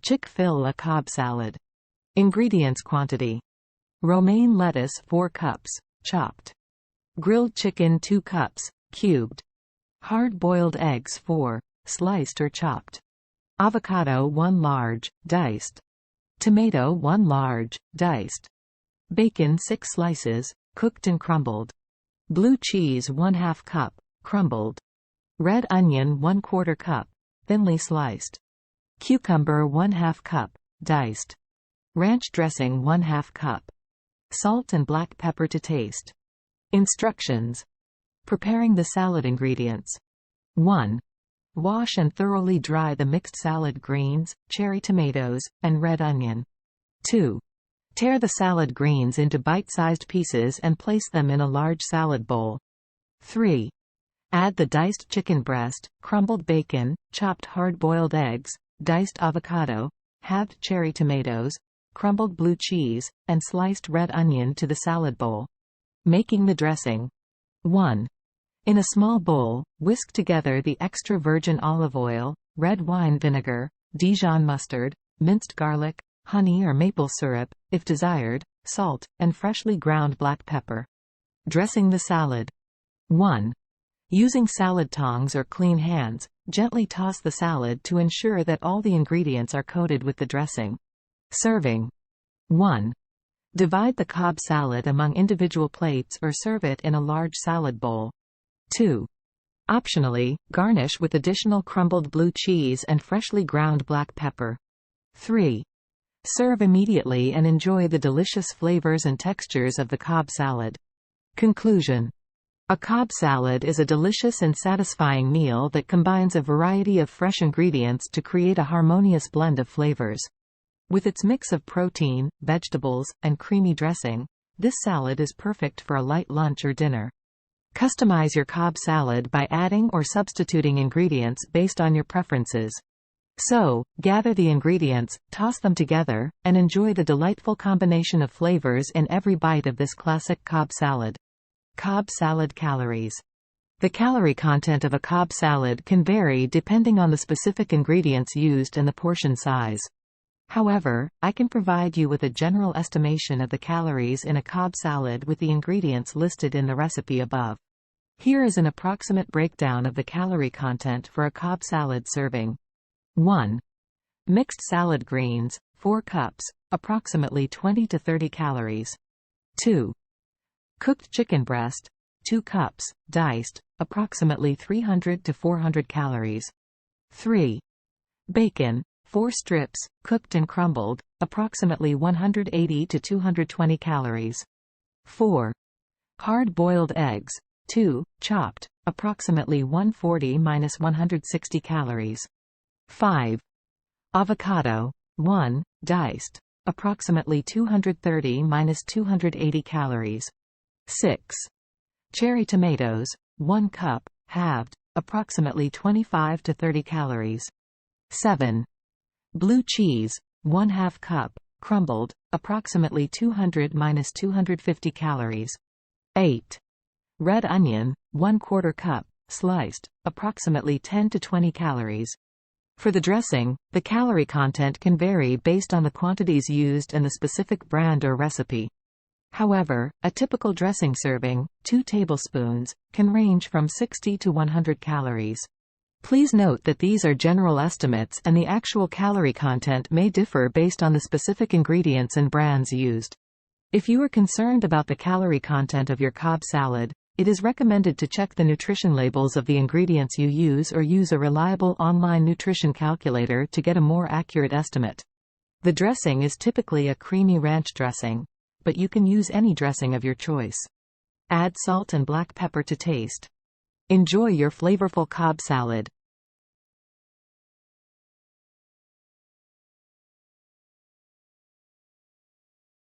Chick-fil-A Cobb salad. Ingredients quantity. Romaine lettuce 4 cups, chopped. Grilled chicken 2 cups, cubed. Hard-boiled eggs 4, sliced or chopped. Avocado 1 large, diced. Tomato 1 large, diced. Bacon 6 slices, cooked and crumbled. Blue cheese 1/2 cup, crumbled. Red onion 1/4 cup, thinly sliced. Cucumber 1/2 cup, diced. Ranch dressing 1/2 cup. Salt and black pepper to taste. Instructions. Preparing the salad ingredients. 1. Wash and thoroughly dry the mixed salad greens, cherry tomatoes, and red onion. 2. Tear the salad greens into bite-sized pieces and place them in a large salad bowl. 3. Add the diced chicken breast, crumbled bacon, chopped hard-boiled eggs, diced avocado, halved cherry tomatoes, crumbled blue cheese, and sliced red onion to the salad bowl. Making the dressing. 1. In a small bowl, whisk together the extra virgin olive oil, red wine vinegar, Dijon mustard, minced garlic, honey or maple syrup, if desired, salt, and freshly ground black pepper. Dressing the salad. 1. Using salad tongs or clean hands, gently toss the salad to ensure that all the ingredients are coated with the dressing. Serving. 1. Divide the Cobb salad among individual plates or serve it in a large salad bowl. 2. Optionally, garnish with additional crumbled blue cheese and freshly ground black pepper. 3. Serve immediately and enjoy the delicious flavors and textures of the Cobb salad. Conclusion. A Cobb salad is a delicious and satisfying meal that combines a variety of fresh ingredients to create a harmonious blend of flavors. With its mix of protein, vegetables, and creamy dressing, this salad is perfect for a light lunch or dinner. Customize your Cobb salad by adding or substituting ingredients based on your preferences. So, gather the ingredients, toss them together, and enjoy the delightful combination of flavors in every bite of this classic Cobb salad. Cobb salad calories. The calorie content of a Cobb salad can vary depending on the specific ingredients used and the portion size. However, I can provide you with a general estimation of the calories in a Cobb salad with the ingredients listed in the recipe above. Here is an approximate breakdown of the calorie content for a Cobb salad serving. 1. Mixed salad greens, 4 cups, approximately 20 to 30 calories. 2. Cooked chicken breast, 2 cups, diced, approximately 300 to 400 calories. 3. Bacon, 4 strips, cooked and crumbled, approximately 180 to 220 calories. 4. Hard-boiled eggs, 2, chopped, approximately 140–160 calories. 5. Avocado, 1, diced, approximately 230–280 calories. 6. Cherry tomatoes, 1 cup, halved, approximately 25 to 30 calories. 7. Blue cheese, 1/2 cup, crumbled, approximately 200–250 calories. 8. Red onion, 1/4 cup, sliced, approximately 10 to 20 calories. For the dressing, the calorie content can vary based on the quantities used and the specific brand or recipe. However, a typical dressing serving, 2 tablespoons, can range from 60 to 100 calories. Please note that these are general estimates and the actual calorie content may differ based on the specific ingredients and brands used. If you are concerned about the calorie content of your Cobb salad, it is recommended to check the nutrition labels of the ingredients you use or use a reliable online nutrition calculator to get a more accurate estimate. The dressing is typically a creamy ranch dressing, but you can use any dressing of your choice. Add salt and black pepper to taste. Enjoy your flavorful Cobb salad.